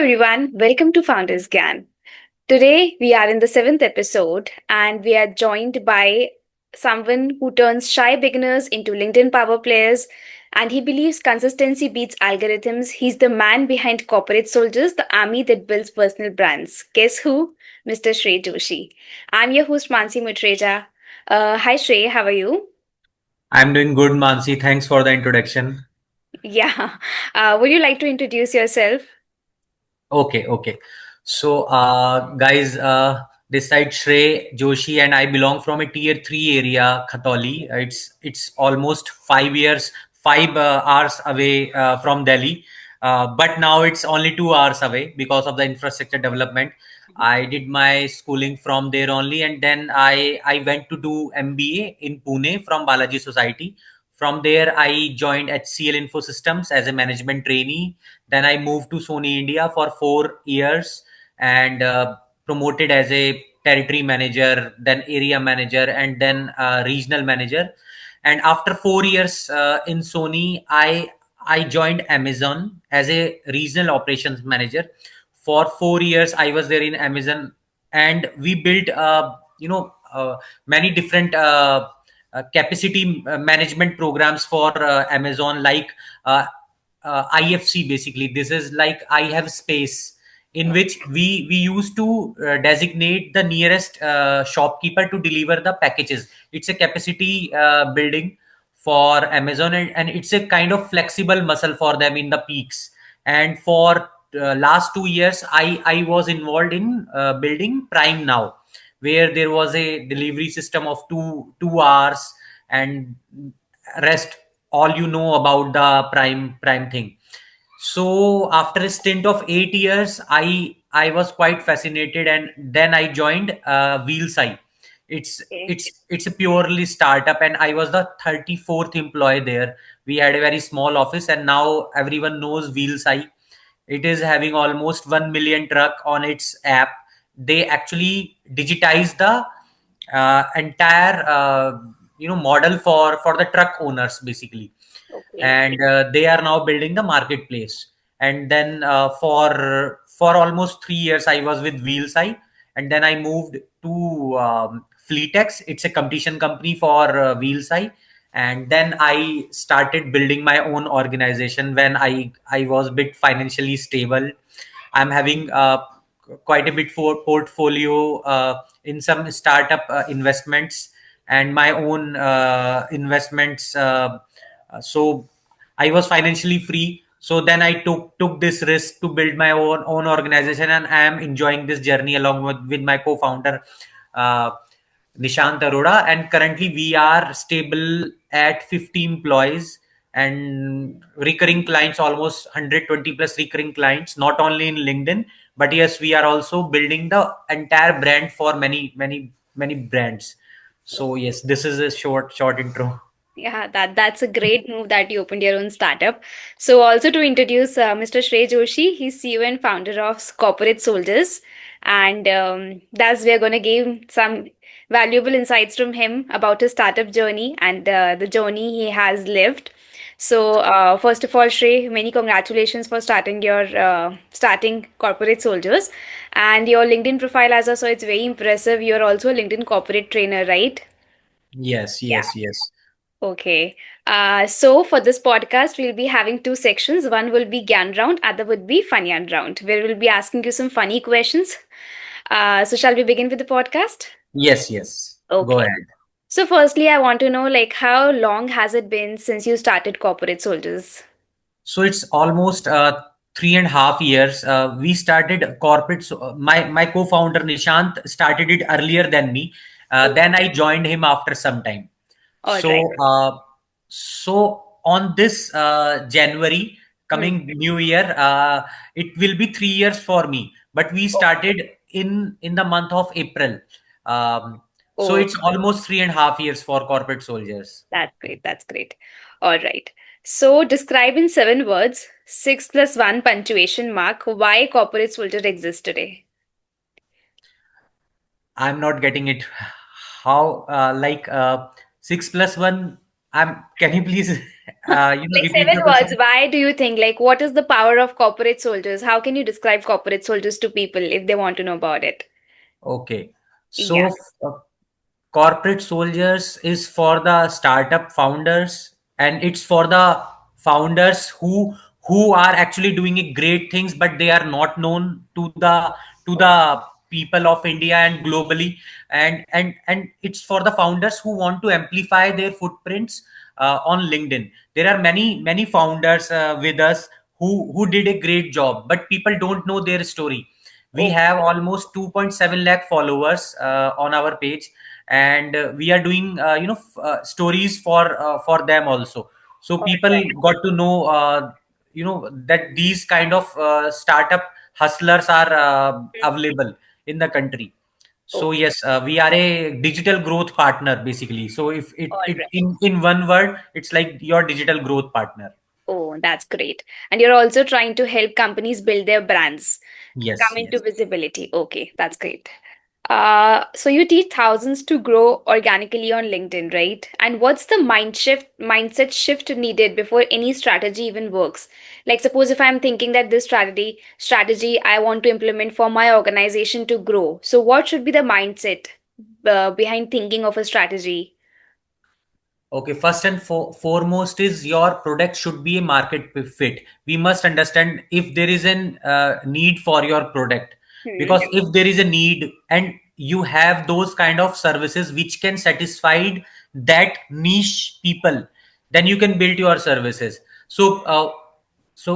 everyone, welcome to Founders Gan. Today we are in the seventh episode and we are joined by someone who turns shy beginners into LinkedIn power players and he believes consistency beats algorithms. He's the man behind Corporate Soldiers, the army that builds personal brands. Guess who? Mr. Shrey Joshi. I'm your host Mansi Mutreja. Hi Shrey, how are you? I'm doing good, Mansi. Thanks for the introduction. Yeah. Would you like to introduce yourself? Okay. So, guys, this side Shrey Joshi, and I belong from a tier three area, Khatoli. It's almost 5 years, 5 hours away from Delhi, but now it's only 2 hours away because of the infrastructure development. I did my schooling from there only, and then I went to do MBA in Pune from Balaji Society. From there, I joined HCL Infosystems as a management trainee. Then I moved to Sony India for 4 years and promoted as a territory manager, then area manager, and then regional manager. And after 4 years in Sony, I joined Amazon as a regional operations manager. For 4 years, I was there in Amazon, and we built, many different capacity management programs for Amazon, like IFC. Basically, this is like I have space, in which we used to designate the nearest shopkeeper to deliver the packages. It's a capacity building for Amazon, and it's a kind of flexible muscle for them in the peaks. And for last 2 years, I was involved in building Prime Now, where there was a delivery system of two hours, and rest all you know about the prime thing. So after a stint of 8 years, I was quite fascinated, and then I joined Wheelsai. It's Okay. it's a purely startup, and I was the 34th employee there. We had a very small office, and now everyone knows Wheelsai. It is having almost 1 million truck on its app. They actually digitize the entire model for the truck owners, basically. Okay. And they are now building the marketplace. And then for almost 3 years I was with Wheelsai, and then I moved to Fleetex. It's a competition company for Wheelsai. And then I started building my own organization when I was a bit financially stable. I'm having quite a bit for portfolio in some startup investments, and my own investments. So I was financially free. So then I took this risk to build my own organization, and I am enjoying this journey along with my co-founder, uh, Nishant Arora. And currently we are stable at 50 employees and recurring clients, almost 120 plus recurring clients, not only in LinkedIn, but yes, we are also building the entire brand for many brands. So yes, this is a short intro. Yeah, that's a great move that you opened your own startup. So also to introduce Mr. Shrey Joshi, he's CEO and founder of Corporate Soldiers, and thus we are going to give some valuable insights from him about his startup journey and the journey he has lived. So first of all, Shrey, many congratulations for starting your starting Corporate Soldiers, and your LinkedIn profile as well. So it's very impressive. You're also a LinkedIn corporate trainer, right? Yes, Yeah. yes, yes. Okay. So for this podcast, we'll be having two sections. One will be Gyan round, other would be Funyan round, where we'll be asking you some funny questions. So shall we begin with the podcast? Yes, yes. Go Okay. ahead. So firstly, I want to know like how long has it been since you started Corporate Soldiers? So it's almost 3.5 years. We started corporate. So my co-founder Nishant started it earlier than me. Then I joined him after some time. All right. So on this January, Hmm. coming New Year, it will be 3 years for me. But we started in the month of April. So Oh, it's almost 3.5 years for corporate soldiers. that's great. That's great. All right. So describe in 7 words, 6 plus 1 punctuation mark, why Corporate Soldier exists today. I'm not getting it. How, like, 6 plus 1? Can you please, Like repeat seven the words. question? Why do you think, like, what is the power of corporate soldiers? How can you describe corporate soldiers to people if they want to know about it? Okay. Yeah. So, corporate soldiers is for the startup founders, and it's for the founders who are actually doing great things, but they are not known to the people of India and globally. And it's for the founders who want to amplify their footprints on LinkedIn. There are many founders with us who did a great job, but people don't know their story. We Okay. have almost 2.7 lakh followers on our page, and we are doing stories for them also, so All people right. got to know that these kind of startup hustlers are available in the country. So Okay. yes, we are a digital growth partner basically. So if All it right. in one word, it's like your digital growth partner. Oh, that's great. And you're also trying to help companies build their brands, Yes, come into yes. visibility. Okay, that's great. So you teach thousands to grow organically on LinkedIn, right? And what's the mindset shift needed before any strategy even works? Like suppose if I'm thinking that this strategy I want to implement for my organization to grow. So what should be the mindset behind thinking of a strategy? Okay, first and foremost is your product should be a market fit. We must understand if there is an need for your product, Hmm. because if there is a need and you have those kind of services which can satisfy that niche people, then you can build your services. So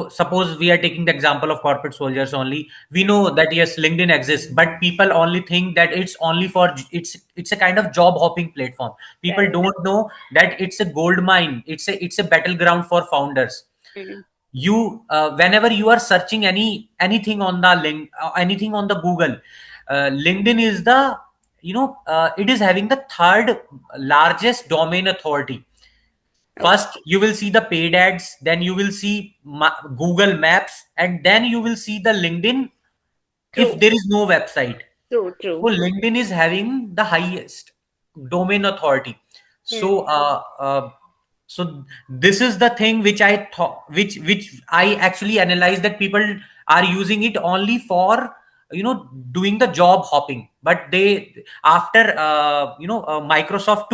suppose we are taking the example of corporate soldiers only. We know that yes, LinkedIn exists, but people only think that it's only for it's a kind of job hopping platform. People Right. don't know that it's a gold mine. It's a battleground for founders. Hmm. You whenever you are searching anything on the link, anything on the Google, LinkedIn is the it is having the third largest domain authority. Oh, First you will see the paid ads, then you will see Google Maps, and then you will see the LinkedIn if true, there is no website. true, So true. LinkedIn is having the highest domain authority. Hmm. So this is the thing which I thought, which I actually analyzed, that people are using it only for doing the job hopping. But they, after Microsoft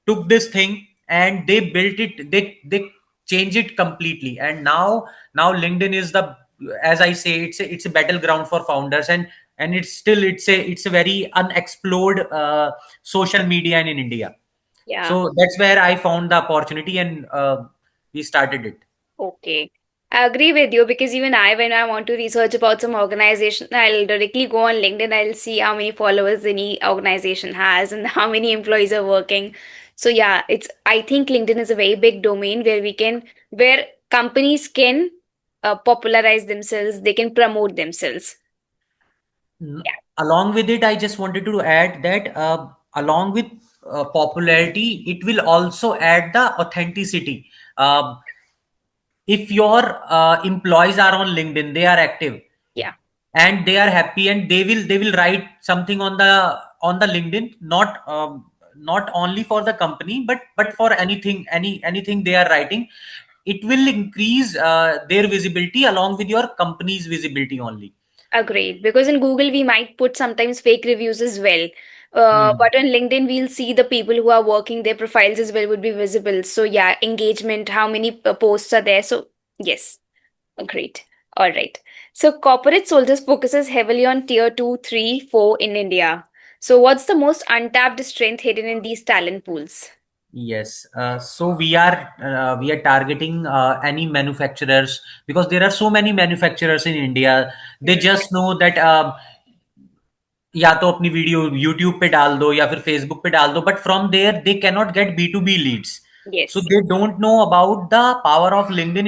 took this thing, and they built it, they change it completely, and now LinkedIn is the, as I say, it's a battleground for founders, and it's a very unexplored social media in India. Yeah. So that's where I found the opportunity, and we started it. Okay. I agree with you because even I, when I want to research about some organization, I'll directly go on LinkedIn. I'll see how many followers any organization has and how many employees are working. So yeah, I think LinkedIn is a very big domain where companies can popularize themselves, they can promote themselves. Yeah. Along with it, I just wanted to add that along with popularity, it will also add the authenticity. Um if your employees are on LinkedIn, they are active, Yeah. and they are happy, and they will write something on the LinkedIn, not only for the company, but for anything they are writing. It will increase their visibility along with your company's visibility only. Agreed. Because in Google, we might put sometimes fake reviews as well. Hmm. But on LinkedIn, we'll see the people who are working, their profiles as well would be visible. So, yeah, engagement, how many posts are there. So, yes, agreed. All right. So, corporate soldiers focuses heavily on tier two, three, four in India. So, what's the most untapped strength hidden in these talent pools? Yes, so we are targeting any manufacturers, because there are so many manufacturers in India. They Hmm. just know that या तो अपनी video YouTube पे डाल दो या फिर Facebook पे डाल दो, but from there they can not get B2B leads. So Yes. they don't know about the power of LinkedIn.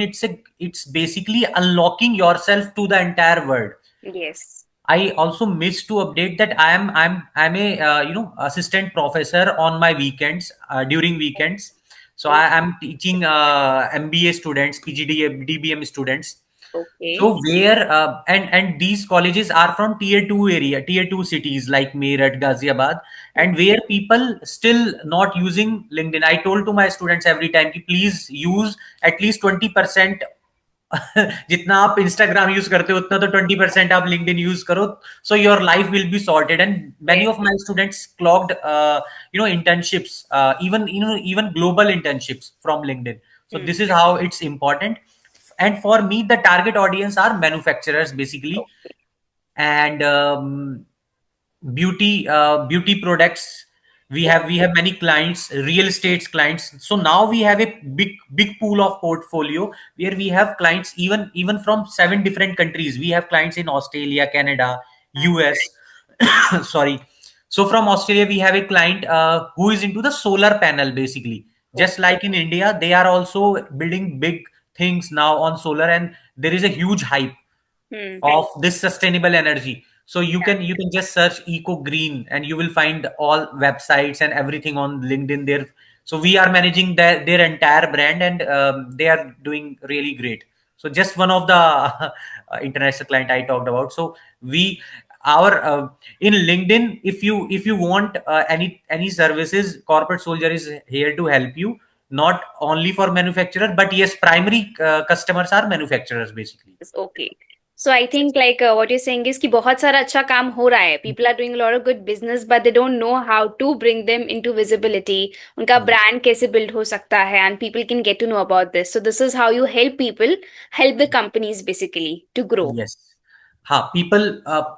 It's basically unlocking yourself to the entire world. Yes. I also miss to update that I'm a assistant professor on my weekends, during weekends. So Oh, I am teaching MBA students, PGD, DBM students. Okay. So where and these colleges are from tier 2 cities like Meerut, Ghaziabad, and where people still not using LinkedIn. I told to my students every time कि please use at least 20%. जितना आप Instagram use करते हो उतना तो 20% आप LinkedIn use करो, so your life will be sorted. And many of my students clogged internships, even global internships from LinkedIn. So this is how it's important. And for me, the target audience are manufacturers basically, and beauty products. We have many clients, real estate clients. So now we have a big pool of portfolio where we have clients even from 7 different countries. We have clients in Australia, Canada, US. Sorry. So from Australia we have a client who is into the solar panel basically. Just like in India, they are also building big things now on solar, and there is a huge hype of this sustainable energy. So you can just search eco green and you will find all websites and everything on LinkedIn there. So we are managing their entire brand, and they are doing really great. So just one of the international client I talked about. So we our in LinkedIn, if you want any services, Corporate Soldier is here to help you, not only for manufacturer, but yes, primary customers are manufacturers basically. Okay. So I think like what you saying is कि बहुत सारा अच्छा काम हो रहा है. People are doing a lot of good business but they don't know how to bring them into visibility. उनका brand कैसे बिल्ड हो सकता है and people can get to know about this. So this is how you help people, help the companies basically to grow. Yes. हाँ, people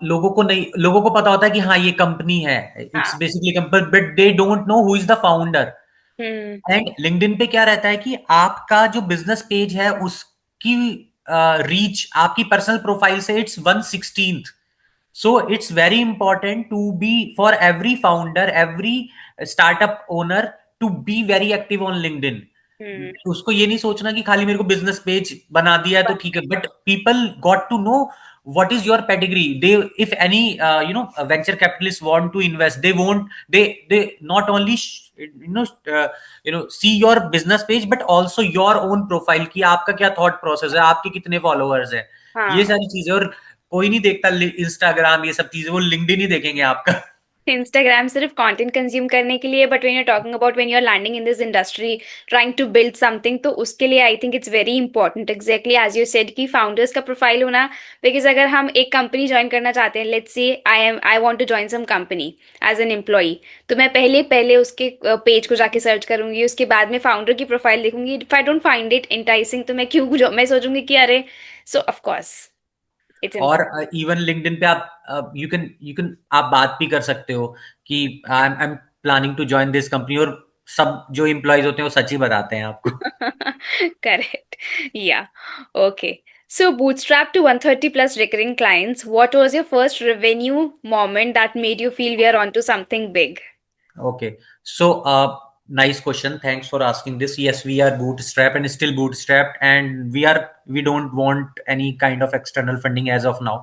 लोगों को पता होता है कि हाँ ये कंपनी है, इट्स हाँ. Basically company, but they don't know who is the founder. Hmm. And LinkedIn पे क्या रहता है कि आपका जो बिजनेस पेज है उसकी रीच आपकी पर्सनल प्रोफाइल से it's 1/16. So it's very important to be for every founder, every startup owner to be very active on LinkedIn. हम्म. उसको ये नहीं सोचना कि खाली मेरे को बिजनेस पेज बना दिया है तो ठीक है, but people got to know what is your pedigree. They, if any venture capitalists want to invest, they won't they not only see your business page but also your own profile कि आपका क्या thought process है, आपके कितने followers है, ये हाँ. सारी चीजें. और कोई नहीं देखता इंस्टाग्राम ये सब चीजें, वो लिंक्डइन ही देखेंगे आपका. इंस्टाग्राम सिर्फ कंटेंट कंज्यूम करने के लिए, but when you are talking about when you are landing in this industry trying to build something, तो उसके लिए I think it's very important exactly as you said कि फाउंडर्स का प्रोफाइल होना. बिकॉज अगर हम एक कंपनी ज्वाइन करना चाहते हैं, let's say I want to join some company as an employee, तो मैं पहले पहले उसके पेज को जाके सर्च करूंगी, उसके बाद में फाउंडर की प्रोफाइल देखूंगी. If I don't find it enticing तो मैं क्यों मैं सोचूंगी कि अरे. सो ऑफ कोर्स इट्स और इंपॉर्टेंट. इवन लिंक्डइन पे आप यू कैन आप बात भी कर सकते हो कि I am planning to join this company, और सब जो एम्प्लॉयज होते हैं वो सच ही बताते हैं आपको. Correct. Yeah. Okay. So, bootstrap to 130 plus recurring clients. What was your first revenue moment that made you feel we are onto something big? Okay. So, nice question. Thanks for asking this. Yes, we are bootstrapped and still bootstrapped, and we don't want any kind of external funding as of now.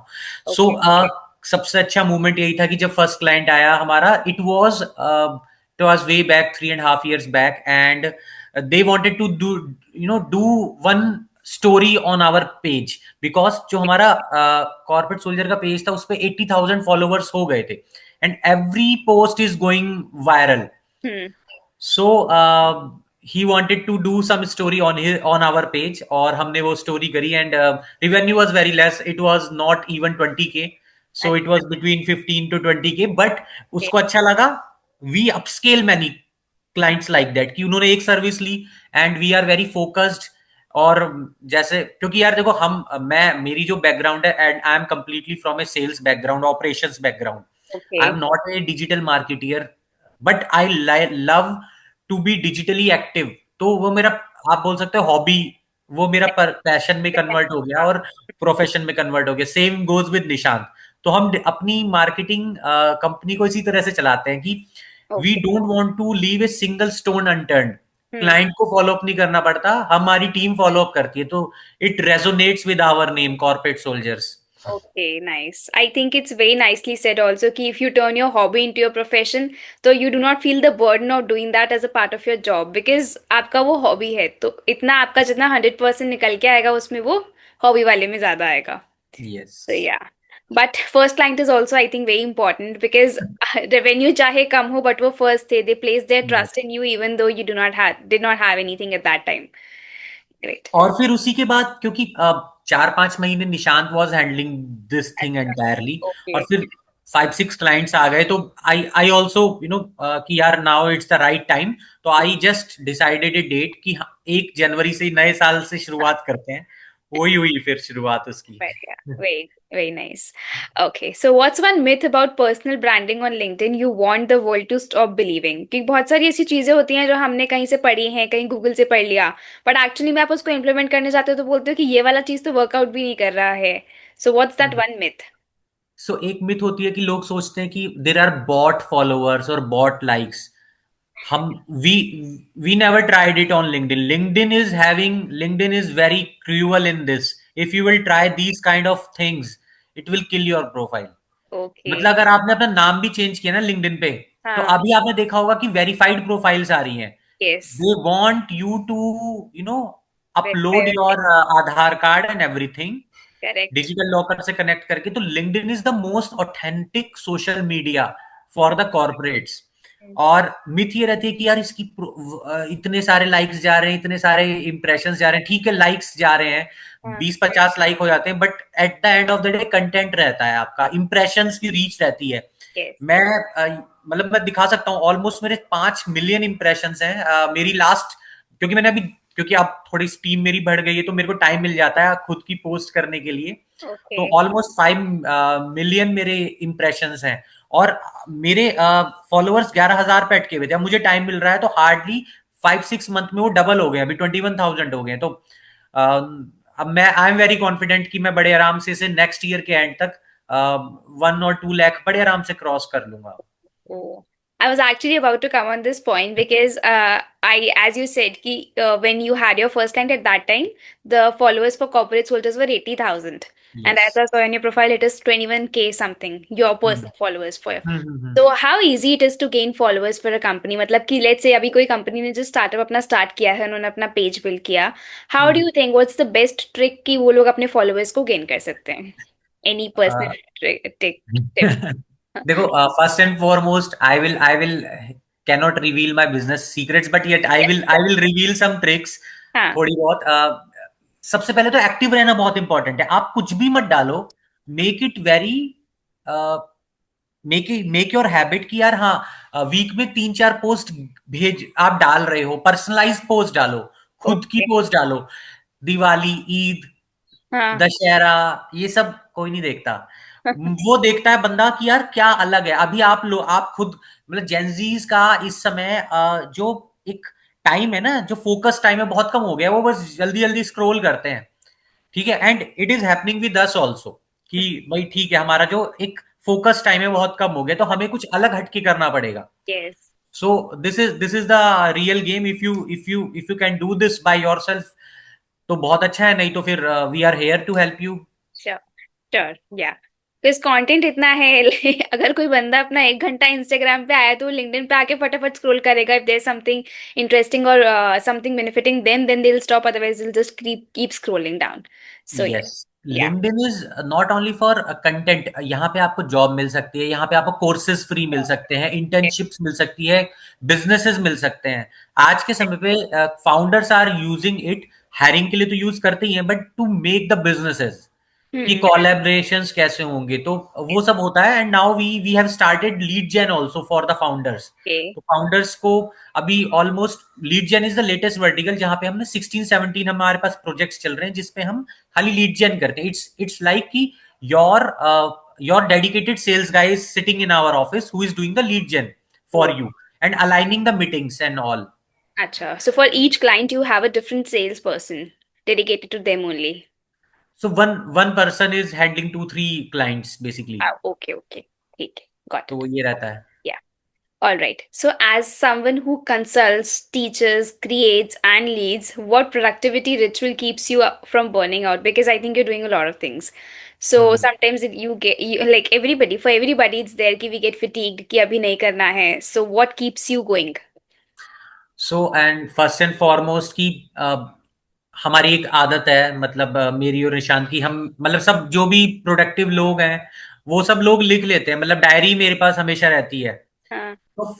So, Okay. सबसे अच्छा movement यही था कि जब first client आया हमारा, it was way back 3.5 years back, and they wanted to do one story on our page, because जो हमारा कॉर्पोरेट सोल्जर का पेज था उस पे 80,000 फॉलोवर्स हो गए थे, and every post is going viral. Hmm. So he wanted to do some story on our page, और हमने वो story करी, and revenue was very less. It was not even 20K. So it was between 15 to 20K, but Okay. उसको अच्छा लगा. We upscale many clients like that कि उन्होंने एक सर्विस ली, and we are very focused. और जैसे क्योंकि यार देखो, मेरी जो बैकग्राउंड है, and I am completely from a sales background, operations background. I am Okay. Not a digital marketer, but I love to be digitally active. तो वो मेरा, आप बोल सकते हो हॉबी, वो मेरा पैशन में कन्वर्ट हो गया और प्रोफेशन में कन्वर्ट हो गया. Same goes with Nishant. तो हम अपनी मार्केटिंग कंपनी को इसी तरह से चलाते हैं कि we Okay. Don't want to leave a single stone unturned. Hmm. Client को फॉलो अप नहीं करना पड़ता, हमारी टीम फॉलो अप करती है. तो it resonates with our name, corporate soldiers. Okay, nice. I think it's very nicely said also कि if you turn your hobby into your profession, तो you do not feel the burden of doing that as a part of your job because आपका वो hobby है, तो इतना आपका जितना 100% निकल के आएगा उसमें वो हॉबी वाले में ज्यादा आएगा. Yes. So yeah. But first client is also, I think, very important because revenue चाहे कम हो, but वो first थे. They place their trust in you even though you did not have anything at that time. Great. और फिर उसी के बाद क्योंकि 4-5 महीने Nishant was handling this thing entirely, और Okay. फिर 5-6 क्लाइंट्स आ गए, तो आई ऑल्सो कि यार now it's the right time. तो I just decided a date कि 1 जनवरी से नए साल से शुरुआत करते हैं. वही हुई फिर शुरुआत उसकी. But yeah, very, very nice. Okay, so what's one myth about personal branding on LinkedIn you want the world to stop believing? कि बहुत सारी ऐसी चीजें होती हैं जो हमने कहीं से पढ़ी हैं, कहीं गूगल से पढ़ लिया, बट एक्चुअली में आप उसको इम्प्लीमेंट करने जाते हो तो बोलते हो कि ये वाला चीज तो वर्कआउट भी नहीं कर रहा है. So what's that one myth? सो एक मिथ होती है कि लोग सोचते हैं कि देर आर बॉट फॉलोअर्स और बॉट लाइक्स. हम we never tried it on LinkedIn is very cruel in this. If you will try these kind of things, it will kill your profile. Okay. मतलब अगर आपने अपना नाम भी change किया ना लिंक्डइन पे, तो हाँ. अभी आपने देखा होगा कि वेरीफाइड प्रोफाइल्स आ रही हैं. Yes. They want you to you know upload verify. Your Aadhaar card and everything correct. Digital locker से कनेक्ट करके. तो LinkedIn is the most authentic social media for the corporates. और मिथ ये रहती है कि यार इसकी इतने सारे लाइक्स जा रहे हैं, इतने सारे इंप्रेशंस जा रहे हैं. ठीक है, लाइक्स जा रहे हैं, हाँ. 20-50 लाइक हो जाते हैं, but at the end of the day content रहता है आपका, इंप्रेशंस की रीच रहती है. यस. मैं मतलब मैं दिखा सकता हूँ, ऑलमोस्ट मेरे 5 मिलियन इंप्रेशंस हैं. मेरी लास्ट, क्योंकि मैंने अभी, क्योंकि अब थोड़ी टीम मेरी बढ़ गई है तो मेरे को टाइम मिल जाता है खुद की पोस्ट करने के लिए. ओके. तो ऑलमोस्ट 5 मिलियन मेरे इंप्रेशंस हैं. और मेरे फॉलोअर्स 11,000 पे अटके हुए थे. अब मुझे टाइम मिल रहा है तो हार्डली 5-6 मंथ में वो डबल हो गए, अभी 21,000 हो गए. तो अब मैं आई एम वेरी कॉन्फिडेंट कि मैं बड़े आराम से इसे नेक्स्ट ईयर के एंड तक 1 और 2 लाख बड़े आराम से क्रॉस कर लूंगा. Oh, I was actually about to come on this point because as you said, when you had your first client at that time, the followers for corporate soldiers were 80,000. And as yes. I saw on your profile, it is 21K something, your personal followers for. Hmm. So how easy it is to gain followers for a company? मतलब कि let's say अभी कोई company ने जो startup अपना start किया है, उन्होंने अपना page build किया. How do you think what's the best trick कि वो लोग अपने followers को gain कर सकते हैं? Any personal tip? देखो, first and foremost I will cannot reveal my business secrets, but yet I will reveal some tricks हाँ. थोड़ी बहुत. सबसे पहले तो एक्टिव रहना बहुत इंपॉर्टेंट है. आप कुछ भी मत डालो, make it very, make your habit कि यार हाँ, वीक में 3-4 पोस्ट भेज आप डाल रहे हो, पर्सनलाइज पोस्ट डालो, खुद की ओके. पोस्ट डालो. दिवाली, ईद, हाँ. दशहरा, ये सब कोई नहीं देखता. वो देखता है बंदा कि यार क्या अलग है. अभी आप खुद, मतलब जेंजीज का इस समय जो एक टाइम है ना, जो फोकस टाइम है, बहुत कम हो गया. वो बस जल्दी जल्दी स्क्रॉल करते हैं. ठीक है, and it is happening with us also कि भाई ठीक है, हमारा जो एक फोकस टाइम है बहुत कम हो गया, तो हमें कुछ अलग हटके करना पड़ेगा. Yes. So this is the real game. If you can do this by yourself तो बहुत अच्छा है, नहीं तो फिर we are here to help you. Sure. Sure. Yeah. Because content इतना है. अगर कोई बंदा अपना 1 घंटा इंस्टाग्राम पे आया तो लिंक्डइन पे आके फटाफट स्क्रॉल करेगा. इफ देयर समथिंग इंटरेस्टिंग और something benefiting then they will stop, otherwise they will just keep scrolling down. So yes. Yeah. LinkedIn is not only for content. यहाँ पे आपको जॉब मिल सकती है, यहाँ पे आपको कोर्सेज फ्री मिल सकते हैं, इंटर्नशिप्स मिल सकती है, बिजनेसेस मिल सकते हैं. आज के समय पे founders are using it. Hiring के लिए तो यूज करते ही हैं, but to make the businesses कि हम्म. कोलैबोरेशंस कैसे होंगे, तो वो सब होता है. And now we have started lead gen also for the founders. Okay. तो फाउंडर्स को अभी almost lead gen is the latest vertical, जहां पे हमने 16-17 हमारे पास प्रोजेक्ट्स चल रहे हैं जिसपे हम खाली लीड जेन करते हैं. इट्स लाइक कि your your dedicated sales guy is sitting in our office who is doing the lead gen for you and aligning the meetings and all. अच्छा. So for each client you have a different sales person dedicated to them only. So one person is handling 2-3 clients basically. Okay. Okay. ठीक है. Got तो it. ये रहता है. Yeah. All right. So, as someone who consults, teaches, creates, and leads, what productivity ritual keeps you up from burning out? Because I think you're doing a lot of things. So hmm. sometimes like everybody, for everybody, it's there कि we get fatigued कि अभी नहीं करना है. So what keeps you going? So and first and foremost की हमारी एक आदत है, मतलब मेरी और निशांत की, हम मतलब सब जो भी प्रोडक्टिव लोग हैं वो सब लोग लिख लेते हैं, मतलब डायरी मेरे पास हमेशा रहती है। हाँ। तो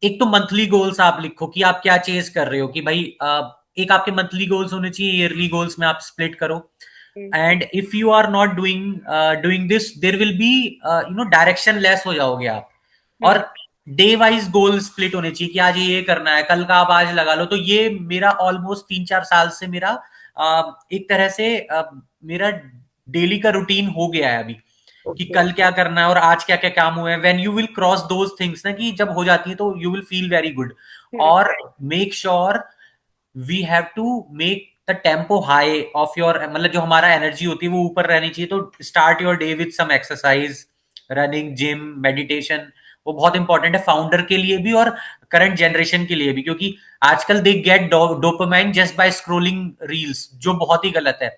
एक तो मंथली गोल्स आप लिखो कि आप क्या चेज कर रहे हो, कि भाई एक आपके मंथली गोल्स होने चाहिए, ईयरली गोल्स में आप स्प्लिट करो। Hmm. And if you are not doing doing this, there will be directionless हो जाओगे आप। हम्म। और डे वाइज गोल स्प्लिट होने चाहिए कि आज ये करना है, कल का आप आज लगा लो। तो ये मेरा ऑलमोस्ट 3-4 साल से मेरा एक तरह से मेरा डेली का रूटीन हो गया है अभी, कि ओके। कल क्या करना है और आज क्या क्या काम हुए हैं। When you will cross those things ना, कि जब हो जाती है तो you will feel very good. Hmm. और make sure we have to make the tempo high of your, मतलब जो हमारा एनर्जी होती है वो ऊपर रहनी चाहिए। तो start your day with some exercise, running, gym, meditation. वो बहुत इंपॉर्टेंट है फाउंडर के लिए भी और करंट जनरेशन के लिए भी, क्योंकि आजकल they get dopamine just by scrolling reels, जो बहुत ही गलत है।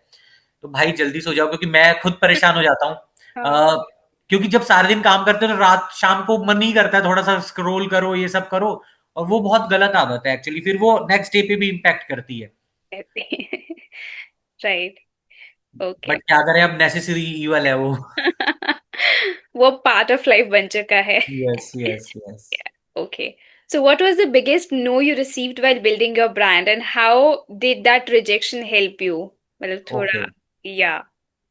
तो भाई जल्दी सो जाओ, क्योंकि मैं खुद परेशान हो जाता हूँ। हाँ। अ, क्योंकि जब सारे दिन काम करते हो तो रात शाम को मन नहीं करता है थोड़ा सा स्क्रॉल करो, ये सब करो। और वो बहुत गलत आदत है एक्चुअली, फिर वो नेक्स्ट डे पे भी इम्पैक्ट करती है। राइट। ओके। बट क्या करें, अब नेसेसरी ईवल है वो। वो पार्ट ऑफ लाइफ बन चुका है। Yes, yes, yes. Okay. So, what was the biggest no you received while building your brand, and how did that rejection help you? मतलब ओके। थोड़ा, yeah.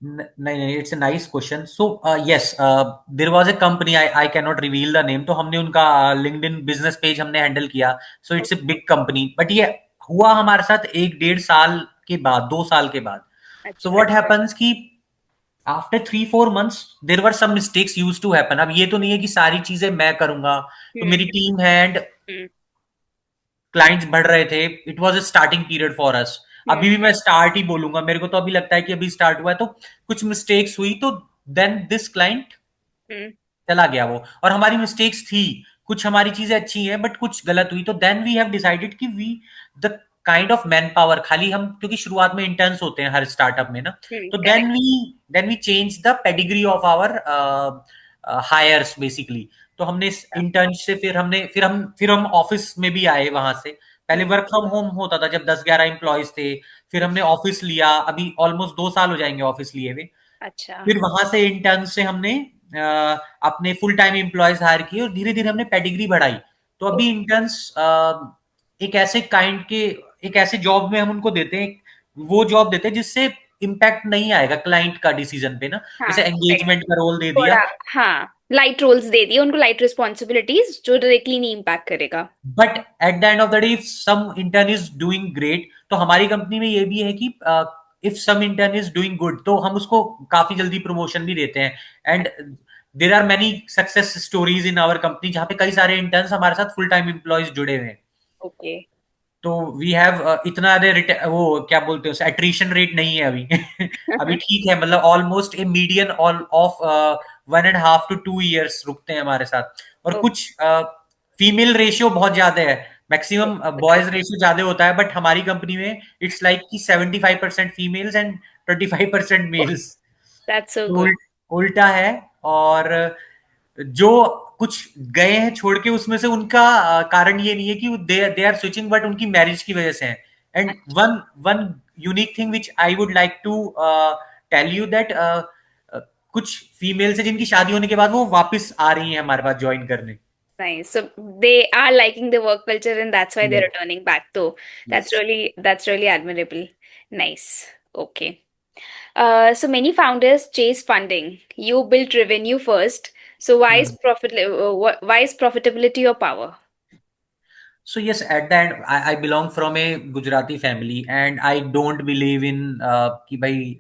नहीं नहीं, it's a nice question. So yes, there was a company, I I can not reveal the name. तो हमने उनका LinkedIn business page हमने handle किया। So it's a big company, but ये हुआ हमारे साथ 1-1.5 साल के बाद, 2 साल के बाद। सो अच्छा। व्हाट हैपेंस कि after 3-4 months there were some mistakes used to happen. अब ये तो नहीं है कि सारी चीजें मैं करूंगा, तो हम्म। मेरी टीम है एंड हम्म। क्लाइंट्स बढ़ रहे थे। It was a starting period for us. Hmm. अभी भी मैं स्टार्ट ही बोलूंगा, मेरे को तो अभी लगता है कि अभी स्टार्ट हुआ है। तो कुछ मिस्टेक्स हुई, तो देन दिस क्लाइंट हम्म। चला गया वो। और हमारी मिस्टेक्स थी, कुछ हमारी चीजें अच्छी हैं बट कुछ गलत हुई। तो देन वी हैव डिसाइडेड कि we the kind of manpower, खाली हम, क्योंकि शुरुआत में इंटर्न्स होते हैं हर स्टार्टअप में ना। तो correct. Then we change the pedigree of our hires basically. तो हमने इस इंटर्न से फिर हम ऑफिस में भी आए वहां से। पहले वर्क फ्रॉम होम होता था जब 10-11 एम्प्लॉयज थे। फिर हमने ऑफिस लिया, अभी ऑलमोस्ट 2 साल हो जाएंगे ऑफिस लिए हुए। अच्छा। फिर वहां से इंटर्न से हमने अपने फुल टाइम एम्प्लॉयज हायर किए और धीरे धीरे हमने पेडिग्री बढ़ाई। तो अभी इंटर्न्स एक ऐसे काइंड के, एक ऐसे जॉब में हम उनको देते हैं, वो जॉब देते हैं जिससे इम्पैक्ट नहीं आएगा क्लाइंट का डिसीजन पे ना। हाँ, जैसे करेक्ट। एंगेजमेंट का रोल दे दिया। थोड़ा, हाँ, लाइट रोल्स दे दिए उनको, लाइट रिस्पॉन्सिबिलिटीज जो डायरेक्टली नहीं इम्पैक्ट करेगा। But at the end of the day if some intern is doing great, तो हमारी कंपनी में ये भी है कि if some intern is doing good तो हम उसको काफी जल्दी प्रमोशन भी देते हैं। And there are many success stories in our company जहाँ पे कई सारे इंटर्न्स हमारे साथ फुल टाइम एम्प्लॉयज जुड़े हुए हैं। ओके। तो वी हैव इतना वो क्या बोलते हैं, एट्रीशन रेट नहीं है अभी। अभी ठीक है, मतलब almost A median all of 1.5 to 2 years रुकते हैं हमारे साथ। और कुछ फीमेल रेशियो बहुत ज्यादा है, मैक्सिमम बॉयज रेशियो ज्यादा होता है, बट हमारी कंपनी में इट्स लाइक कि 75% females and 25% males. That's so तो गुड। उल्टा है। और जो कुछ गए हैं छोड़ के, उसमें से उनका कारण ये नहीं है कि they they are switching, but उनकी मैरिज की वजह से है। And one one unique thing which I would like to tell you that कुछ फीमेल्स है जिनकी शादी होने के बाद वो वापस आ रही हैं हमारे पास ज्वाइन करने। Nice. So they are liking the work culture and that's why they're yes, returning back. So yes. that's really admirable. Nice. Okay. So many founders chase funding. You built revenue first. So why is profitability your power? So yes, at the end, I belong from a Gujarati family, and I don't believe in कि भाई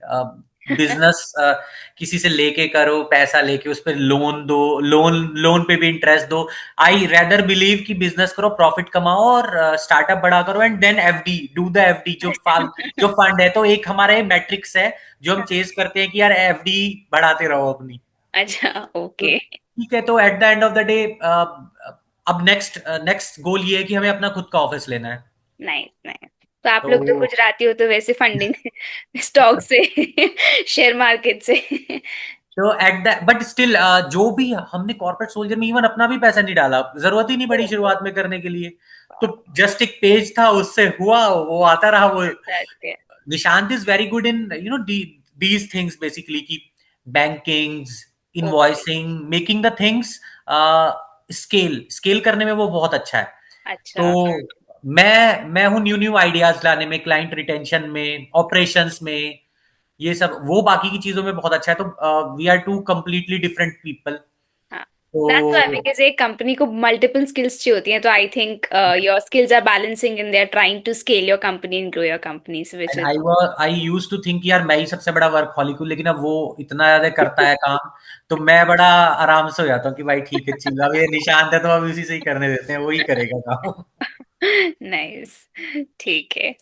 business किसी से लेके करो, पैसा लेके उस पर लोन दो, लोन पे भी इंटरेस्ट दो। आई रेदर बिलीव कि बिजनेस करो, प्रॉफिट कमाओ और स्टार्टअप बड़ा करो, and then FD, do the FD. जो फंड है, तो एक हमारा ये मैट्रिक्स है जो हम चेज करते हैं कि यार एफडी बढ़ाते रहो अपनी। अच्छा, तो ओके। ठीक है, तो eight the end of the day अब नेक्स्ट नेक्स्ट गोल ये है कि हमें अपना खुद का ऑफिस लेना है। Nice, nice. तो आप तो लोग तो गुजराती हो, तो वैसे फंडिंग स्टॉक से, शेयर मार्केट से। एट द बट स्टिल जो भी हमने कॉर्पोरेट सोल्जर में इवन अपना भी पैसा नहीं डाला, जरूरत ही नहीं पड़ी शुरुआत में करने के लिए। तो जस्ट एक पेज था, उससे हुआ, वो आता रहा वो। Nishant is very good in these things basically कि bankings, okay, invoicing, making the things scale करने में वो बहुत अच्छा है. तो अच्छा. मैं हूँ न्यू न्यू आइडियाज लाने में, क्लाइंट रिटेंशन में, ऑपरेशंस में, ये सब. वो बाकी की चीजों में बहुत अच्छा है. तो we are two completely different people. हाँ, दैट्स व्हाई, तो बिकॉज एक कंपनी को मल्टीपल स्किल्स चाहिए होती हैं, तो I think your skills are balancing in, they are trying to scale your company and grow your company, which end is. I used to think यार मैं ही सबसे बड़ा वर्कहॉलिक हूँ, लेकिन अब वो इतना ज्यादा करता है काम, तो मैं बड़ा आराम से हो जाता हूँ कि भाई ठीक है, चिल्ला, अब ये निशांत है तो अब इसी से ही करने देते हैं, वो ही करेगा काम. नाइस. ठीक है.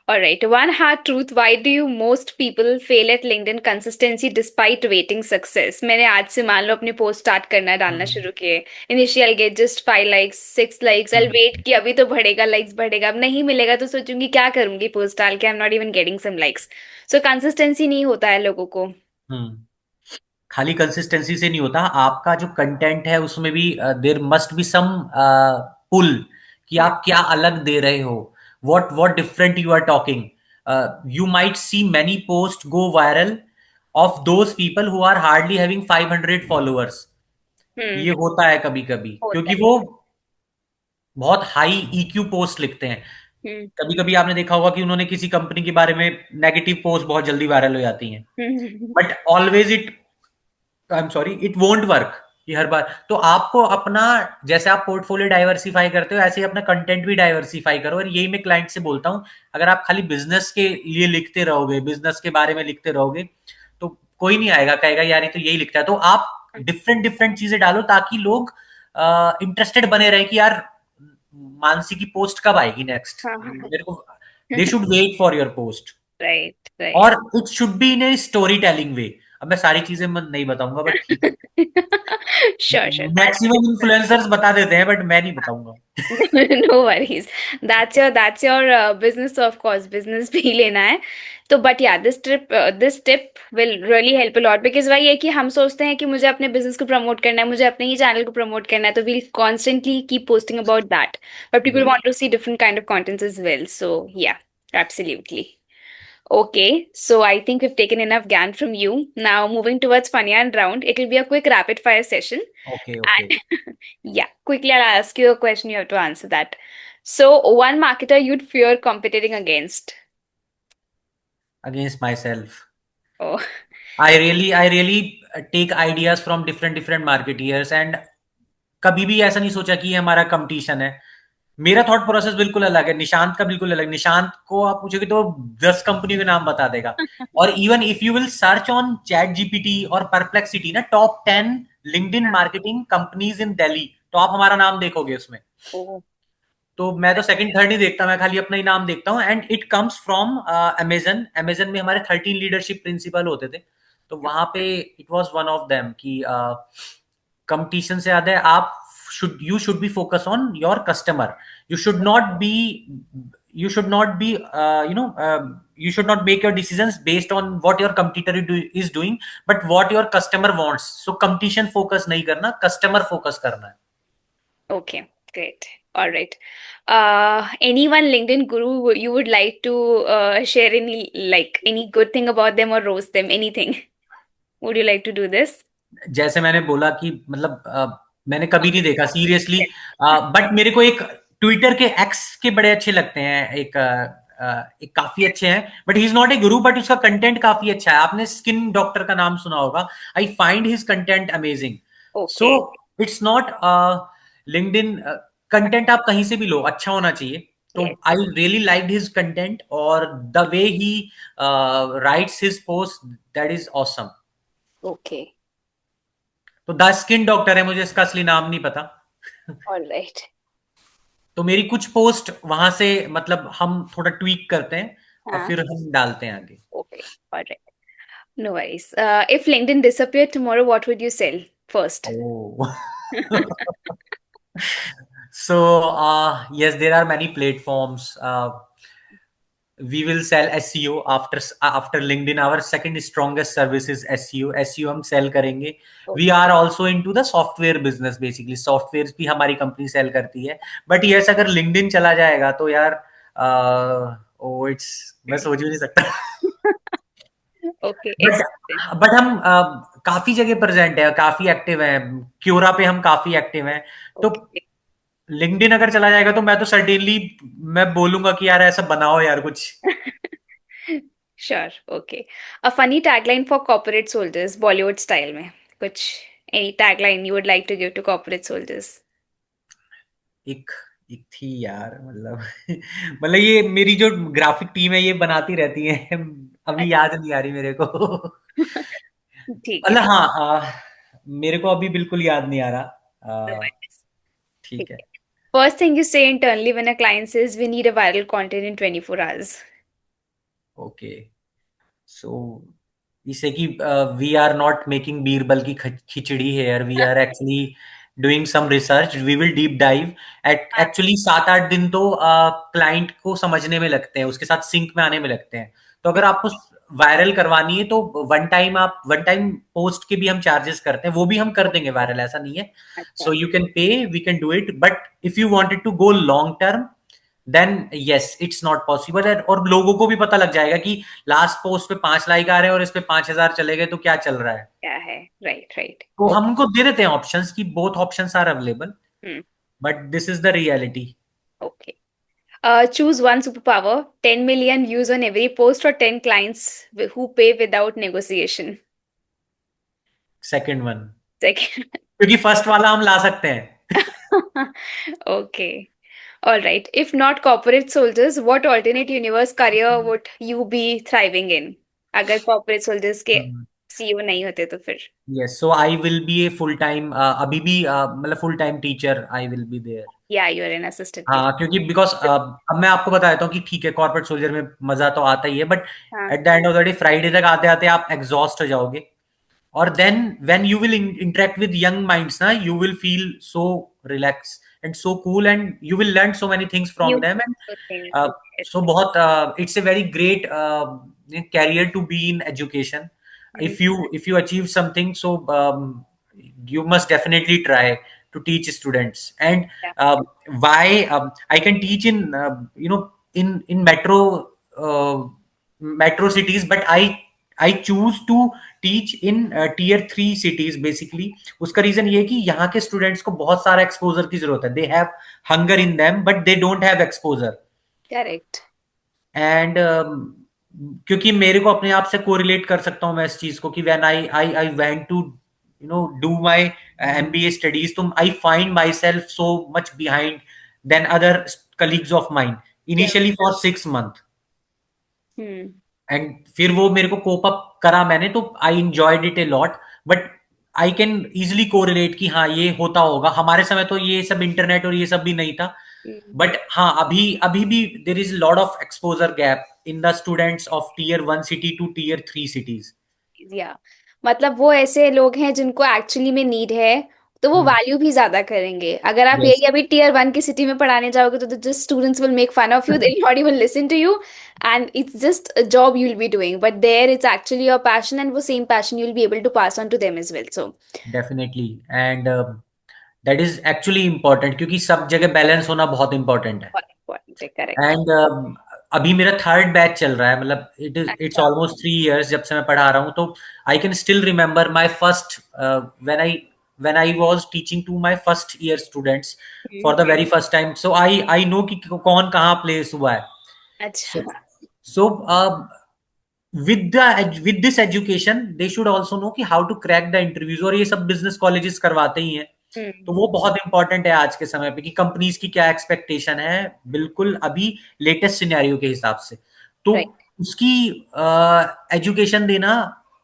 Alright, one hard truth, why do you most people fail at LinkedIn consistency despite waiting success? मैंने आज से मान लो अपने पोस्ट स्टार्ट करना डालना हम्म, शुरू किए. Initial get just 5 likes, 6 likes, I hmm, wait कि अभी तो बढ़ेगा, लाइक्स बढ़ेगा, अब नहीं मिलेगा तो सोचूंगी क्या करूंगी पोस्ट डाल के, I am not even getting some likes. So consistency नहीं होता है लोगों को. हम्म. खाली कंसिस्टेंसी से नहीं होता, आपका जो कंटेंट है उसमें भी देर मस्ट बी सम पुल, कि हम्म. आप क्या अलग दे रहे हो, what different you are talking. You might see many post go viral of those people who are hardly having 500 followers. Hmm. ये होता है कभी कभी, होता क्योंकि वो बहुत हाई ईक्यू पोस्ट लिखते हैं. है. कभी कभी आपने देखा होगा कि उन्होंने किसी कंपनी के बारे में नेगेटिव पोस्ट बहुत जल्दी वायरल हो जाती हैं. Hmm. But always it, I am sorry, it won't work कि हर बार. तो आपको अपना, जैसे आप पोर्टफोलियो डाइवर्सिफाई करते हो, ऐसे ही अपना कंटेंट भी डाइवर्सिफाई करो. और यही मैं क्लाइंट से बोलता हूँ, अगर आप खाली बिजनेस के लिए लिखते रहोगे, बिजनेस के बारे में लिखते रहोगे, तो कोई नहीं आएगा, कहेगा यार ये तो यही लिखता है. तो आप डिफरेंट डिफरेंट चीजें डालो ताकि लोग इंटरेस्टेड बने रहे कि यार मानसी की पोस्ट कब आएगी नेक्स्ट, हाँ. मेरे को. They should wait for your post. Right, right. और it should be in a story telling way. अब मैं सारी चीजें मैं नहीं बताऊंगा, बट ठीक है. Sure, sure. That's maximum influencers बता देते हैं, बट मैं नहीं बताऊंगा. no worries. That's your business, of course. Business भी लेना है. तो but yeah, this tip will really help a lot, because वही है कि हम सोचते हैं कि मुझे अपने बिजनेस को प्रमोट करना है, मुझे अपने ही चैनल को प्रमोट करना है, तो we'll constantly keep posting about that. But people Yes. want to see different kind of contents as well. So yeah, absolutely. Okay, so I think we've taken enough GAN from you. Now moving towards Fanyan round, it will be a quick rapid fire session. Okay, okay. And yeah, quickly I'll ask you a question. You have to answer that. So, one marketer you'd fear competing against. Against myself. Oh, I really take ideas from different different marketers, and कभी भी ऐसा नहीं सोचा कि ये हमारा competition है. मेरा थॉट प्रोसेस बिल्कुल अलग है, निशांत का बिल्कुल अलग. निशांत को आप पूछोगे तो 10 कंपनी के नाम बता देगा. और even if you will search on chat GPT और परप्लेक्सिटी ना, top 10 LinkedIn marketing companies in Delhi, तो आप हमारा नाम देखोगे उसमें. oh, तो मैं तो सेकंड थर्ड नहीं देखता, मैं खाली अपना ही नाम देखता हूँ. And it comes from Amazon. Amazon में हमारे 13 लीडरशिप प्रिंसिपल होते थे, तो वहां पे it was one of them कि कंपटीशन से ज्यादा आप should be focus on your customer. You should not be you should not be you should not make your decisions based on what your competitor is doing, but what your customer wants. So competition focus नहीं करना, customer focus करना है. okay, great. All right. Anyone LinkedIn guru you would like to share any good thing about them or roast them? Anything? Would you like to do this? जैसे मैंने बोला कि मतलब मैंने कभी नहीं देखा सीरियसली, बट मेरे को एक ट्विटर के एक्स के बड़े अच्छे लगते हैं. एक काफी अच्छे हैं, but he is not a Guru, but उसका कंटेंट काफी अच्छा है. आपने स्किन डॉक्टर का नाम सुना होगा. I find his content amazing. So Okay. It's not LinkedIn content, आप कहीं से भी लो, अच्छा होना चाहिए. तो Yes. I really like his content, और the way he writes his post, that is awesome. Okay. तो द स्किन डॉक्टर है, मुझे इसका असली नाम नहीं पता. All right. तो मेरी कुछ पोस्ट वहां से, मतलब हम थोड़ा ट्वीक करते हैं और हाँ. फिर हम डालते हैं आगे. Okay. All right. No worries. If LinkedIn disappeared tomorrow, what would you sell first? Oh. So, yes, there are many platforms. We will sell SEO after LinkedIn. Our second strongest service is SEO. SEO हम sell करेंगे. We are also into the software business basically. Softwares भी हमारी company cell करती है. But yes, अगर LinkedIn चला जाएगा तो यार ओ इट्स, मैं सोच भी नहीं सकता। Okay, but accepted. बट हम काफी जगह प्रेजेंट है, काफी एक्टिव है। क्यूरा पे हम काफी एक्टिव हैं। तो ओके। लिंक्डइन अगर चला जाएगा तो मैं तो सर्टेनली मैं बोलूंगा कि यार ऐसा बनाओ यार कुछ। Sure, okay. A funny tagline for corporate soldiers Bollywood style में, कुछ any tagline you would like to give to corporate soldiers? एक एक थी यार, मतलब मतलब ये मेरी जो ग्राफिक टीम है ये बनाती रहती है, अभी याद नहीं आ रही मेरे को। ठीक है। मतलब हाँ, मेरे को अभी बिल्कुल याद नहीं आ रहा। No अ, worries. ठीक ठीक है। है। First thing you say internally when a client says we need a viral content in 24 hours. Okay, so इसे कि we are not making Birbal की khichdi here, we are actually doing some research, we will deep dive. हाँ, actually 7-8 दिन तो client को समझने में लगते हैं, उसके साथ सिंक में आने में लगते हैं। तो अगर आपको वायरल करवानी है तो वन टाइम पोस्ट के भी हम चार्जेस करते हैं, वो भी हम कर देंगे वायरल, ऐसा नहीं है। अच्छा। So you can pay, we can do it, but if you wanted to go long term then yes it's not possible. और लोगों को भी पता लग जाएगा कि लास्ट पोस्ट पे 5 लाइक आ रहे हैं और इस पे 5,000 चले गए, तो क्या चल रहा है। क्या है? Right, right. तो हम ओके। उनको दे देते हैं ऑप्शंस की, both options are available, hmm. But this is the reality. Okay. Choose one superpower, 10 million views on every post or 10 clients who pay without negotiation. Second one, Second. क्योंकि first वाला हम ला सकते हैं। Okay. All right. If not corporate soldiers, what alternate universe career would you be thriving in? अगर corporate soldiers के CEO नहीं होते तो फिर? Yes, so I will be a full time, अभी भी मतलब full time teacher I will be there. Yeah, you're an assistant teacher. हाँ, क्योंकि बिकॉज अब मैं आपको बता देता हूँ कि ठीक है कॉर्पोरेट सोल्जर में मजा तो आता ही है, बट हाँ, at the end of the day Friday तक आते आते आप एग्जॉस्ट हो जाओगे। और then when you will interact with young minds na, you will feel so relaxed and so cool, and you will learn so many things from new them, and things. Yes. so बहुत it's a very great career to be in education. Mm, If you achieve something, so you must definitely try to teach students. And yeah. why I can teach in in metro cities, but I choose to teach in tier 3 cities basically. उसका reason ये है कि यहाँ के students को बहुत सारा exposure की जरूरत है, they have hunger in them but they don't have exposure. Correct. And क्योंकि मेरे को अपने आप से कोरिलेट कर सकता हूँ मैं इस चीज को कि when I went to do my MBA studies, तो I find myself so much behind then other colleagues of mind Yeah. Initially for 6 month. Hmm. And फिर वो मेरे को कोप अप करा मैंने, तो I enjoyed it a lot. But I can easily correlate कि हाँ ये होता होगा, हमारे समय तो ये सब इंटरनेट और ये सब भी नहीं था। Hmm. बट हाँ, अभी अभी भी there is lot of exposure gap in the students of tier 1 city to tier 3 cities. या मतलब वो ऐसे लोग हैं जिनको एक्चुअली में नीड है, तो वो वैल्यू भी ज्यादा करेंगे। अगर आप यस, यही अभी टीयर वन की सिटी में पढ़ाने जाओगे तो just students will make fun of you, they not even listen to you, and it's just a job you will be doing, but there it's actually your passion, and वो same passion you will be able to pass on to them as well. So definitely. And that is actually important, क्योंकि सब जगह balance होना बहुत important है। बहुत important है, correct. And अभी मेरा थर्ड बैच चल रहा है, मतलब इट्स अच्छा। ऑलमोस्ट 3 इयर्स जब से मैं पढ़ा रहा हूँ। तो I can still remember my first when I was teaching to my first year students for the very first time. So I know कि कौन कहाँ प्लेस हुआ है। अच्छा। So so with this education they should also know कि how to crack the interviews, और ये सब बिजनेस कॉलेजेस करवाते ही हैं। हम्म। तो वो बहुत इंपॉर्टेंट है आज के समय पे कि कंपनीज की क्या एक्सपेक्टेशन है, बिल्कुल अभी लेटेस्ट सिनेरियो के हिसाब से। तो राइट। उसकी एजुकेशन देना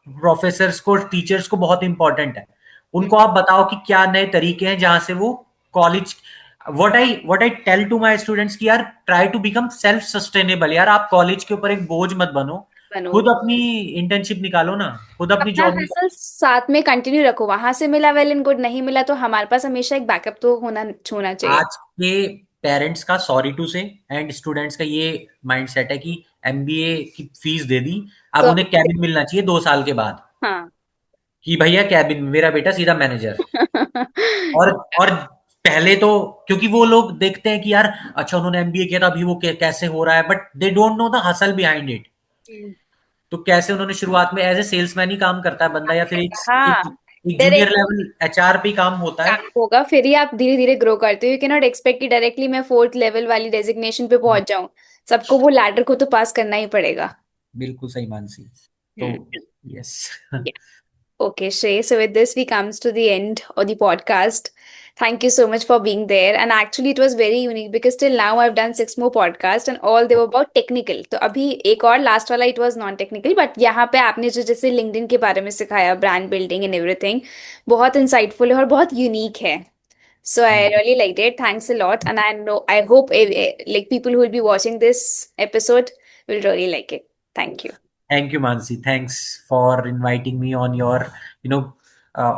प्रोफेसर्स को, टीचर्स को बहुत इंपॉर्टेंट है। उनको आप बताओ कि क्या नए तरीके हैं जहां से वो college, what I tell to my students कि यार try to become self sustainable. यार आप कॉलेज के ऊपर एक बोझ मत बनो, बनो। खुद अपनी इंटर्नशिप निकालो ना, खुद अपनी अपना जॉब निकालो। हसल साथ में कंटिन्यू रखो, वहां से मिला वेल एंड गुड, नहीं मिला तो हमारे पास हमेशा एक बैकअप तो होना चाहिए। आज के पेरेंट्स का सॉरी टू से एंड स्टूडेंट्स का ये माइंडसेट है कि एमबीए की फीस दे दी, अब तो उन्हें कैबिन मिलना चाहिए 2 साल के बाद, हाँ। कि भैया कैबिन, मेरा बेटा सीधा मैनेजर। और और Correct. पहले तो क्योंकि वो लोग देखते हैं कि यार अच्छा उन्होंने एमबीए किया था, अभी वो कैसे हो रहा है, but they don't know the hustle behind it. Hmm. तो कैसे उन्होंने शुरुआत में एज ए सेल्समैन ही काम करता है बंदा, या फिर हाँ, एक जूनियर डायरेक्ट लेवल एचआर पे ही काम होता है। काम होगा, फिर ही आप धीरे धीरे ग्रो करते हो। यू कैन नॉट एक्सपेक्ट कि डायरेक्टली मैं फोर्थ लेवल वाली डेजिग्नेशन पे पहुंच जाऊं। सबको वो लैडर को तो पास करना ही पड़ेगा। बिल्कुल सही मानसी। तो हम्म। Yes. Okay, Shrey. So with this, we comes to the end of the podcast. Thank you so much for being there. And actually, it was very unique because till now I've done 6 more podcasts and all they were about technical. तो अभी एक और last वाला it was non-technical, but यहाँ पे आपने जो जैसे LinkedIn के बारे में सिखाया, brand building and everything, बहुत insightful है और बहुत unique है. So I thank really liked it. Thanks a lot. And I know, I hope like people who will be watching this episode will really like it. Thank you. Thank you Mansi, thanks for inviting me on your you know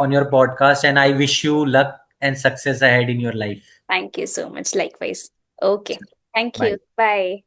on your podcast, and I wish you luck and success ahead in your life. Thank you so much. Likewise. Okay. Thank Bye. you. Bye.